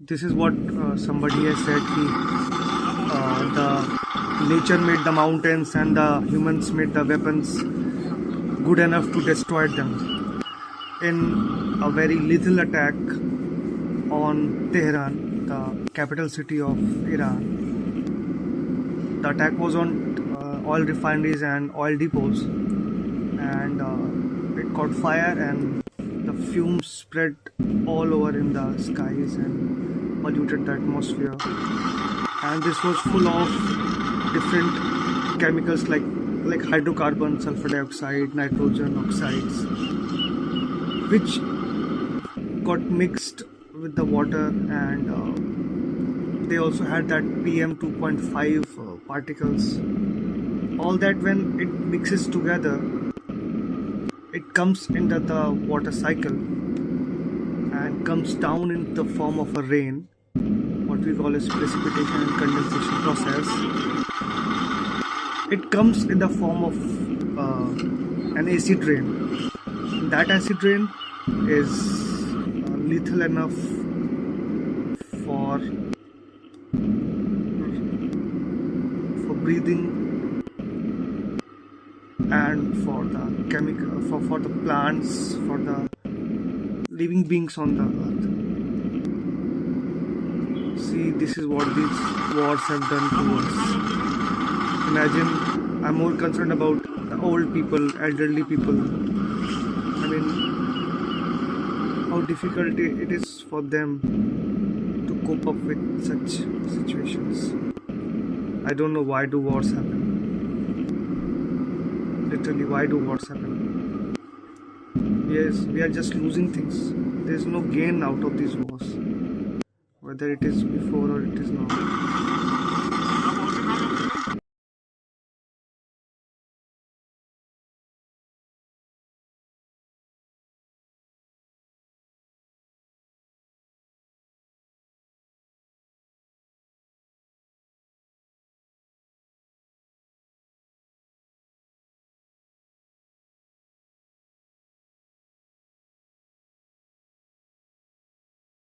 This is what somebody has said. The nature made the mountains and the humans made the weapons good enough to destroy them. In a very lethal attack on Tehran, the capital city of Iran, the attack was on oil refineries and oil depots, and it caught fire, and the fumes spread all over in the skies and polluted the atmosphere. And this was full of different chemicals like hydrocarbons, sulfur dioxide, nitrogen oxides, which got mixed with the water, and they also had that PM 2.5 particles. All that, when it mixes together, it comes into the water cycle and comes down in the form of a rain, what we call as precipitation and condensation process. It comes in the form of an acid rain. That acid rain is lethal enough for breathing and for the chemical for the plants, for the living beings on the earth. See, this is what these wars have done to us. Imagine, I'm more concerned about the old people, elderly people. I mean, how difficult it is for them to cope up with such situations. I don't know why do wars happen. Literally, why do wars happen? Yes, we are just losing things. There is no gain out of these wars, whether it is before or it is now.